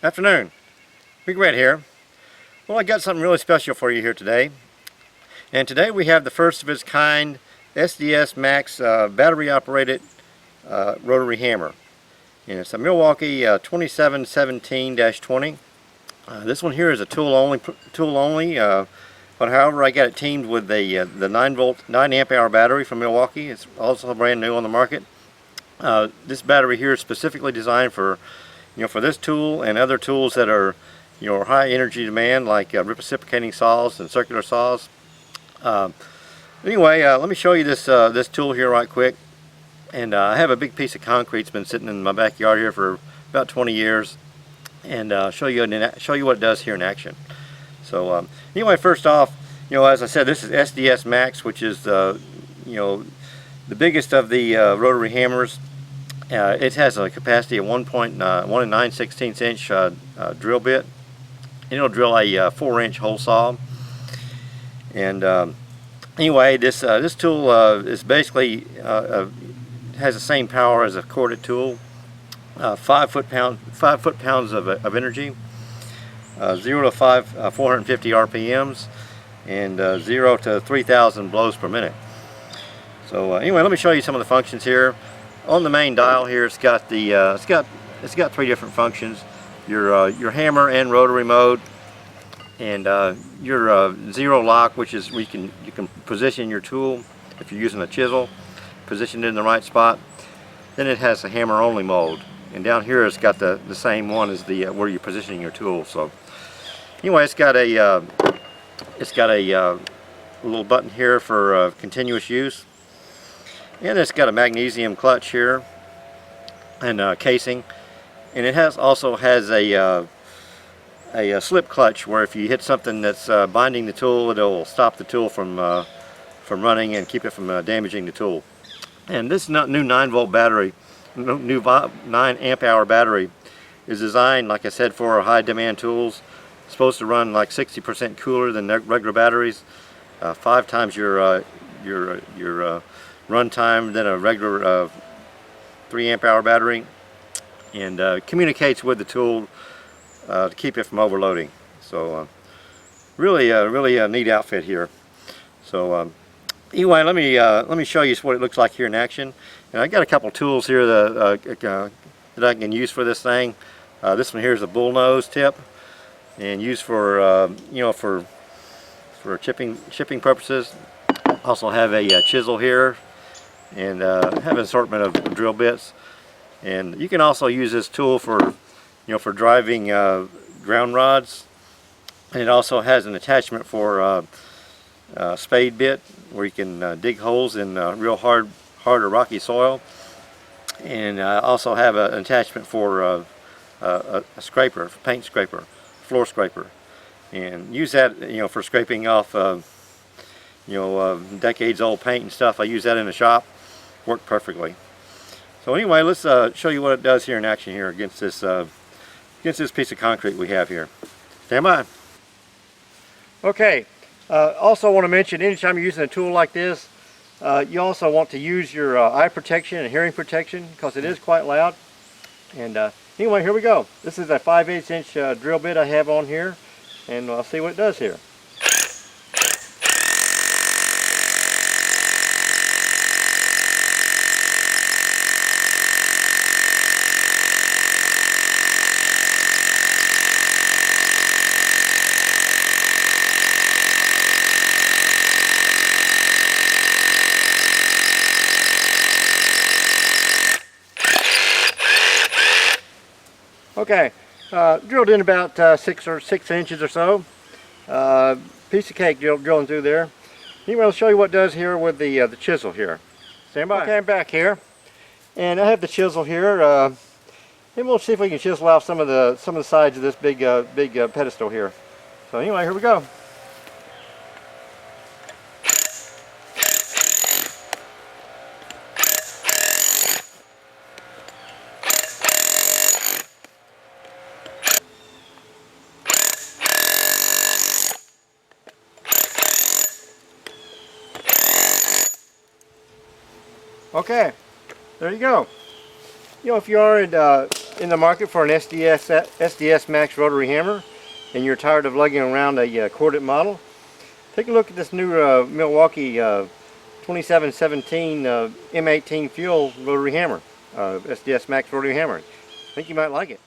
Afternoon. Big Red here. Well, I got something really special for you here today. And today we have the first of its kind SDS Max battery operated rotary hammer. And it's a Milwaukee 2717-20. This one here is a tool only, but however I got it teamed with the 9 amp hour battery from Milwaukee. It's also brand new on the market. This battery here is specifically designed for for this tool and other tools that are high energy demand, like reciprocating saws and circular saws. Anyway, let me show you this this tool here right quick. And I have a big piece of concrete that's been sitting in my backyard here for about 20 years, and show you what it does here in action. So anyway, first off, as I said, this is SDS Max, which is the biggest of the rotary hammers. It has a capacity of 1 9/16 inch drill bit, and it'll drill a 4-inch hole saw. And anyway, this tool is basically has the same power as a corded tool, 5 foot-pounds of energy, 0 to 450 RPMs, and 0 to 3,000 blows per minute. So anyway, let me show you some of the functions here. On the main dial here, it's got the it's got 3 different functions: your hammer and rotary mode, and your zero lock, which is where you can position your tool if you're using a chisel, position it in the right spot. Then it has a hammer only mode, and down here it's got the same one as the where you're positioning your tool. So anyway, it's got a little button here for continuous use. And it's got a magnesium clutch here and casing, and it also has a slip clutch where if you hit something that's binding the tool, it'll stop the tool from running and keep it from damaging the tool. And this new 9-volt battery, new 9 amp hour battery, is designed, like I said, for high demand tools. It's supposed to run like 60% cooler than regular batteries, 5 times your run time than a regular 3 amp hour battery, and communicates with the tool to keep it from overloading. So really a neat outfit here. So anyway, let me show you what it looks like here in action. And I got a couple tools here that I can use for this thing. This one here is a bull nose tip, and used for for chipping purposes. Also have a chisel here, and have an assortment of drill bits. And you can also use this tool for for driving ground rods. And it also has an attachment for spade bit, where you can dig holes in real hard or rocky soil. And also have an attachment for a scraper, paint scraper, floor scraper, and use that for scraping off decades old paint and stuff. I use that in the shop. Worked perfectly. So anyway, let's show you what it does here in action here against this piece of concrete we have here. Stand by. Okay. Also want to mention, anytime you're using a tool like this, you also want to use your eye protection and hearing protection, because it is quite loud. And anyway, here we go. This is a 5/8 inch drill bit I have on here, and I'll see what it does here. Okay, drilled in about 6 inches or so. Piece of cake drilling through there. Anyway, I'll show you what it does here with the chisel here. Stand by. Okay, I'm back here, and I have the chisel here. And we'll see if we can chisel off some of the sides of this big pedestal here. So anyway, here we go. Okay, there you go. If you are in the market for an SDS Max rotary hammer and you're tired of lugging around a corded model, take a look at this new Milwaukee 2717 M18 fuel rotary hammer, SDS Max rotary hammer. I think you might like it.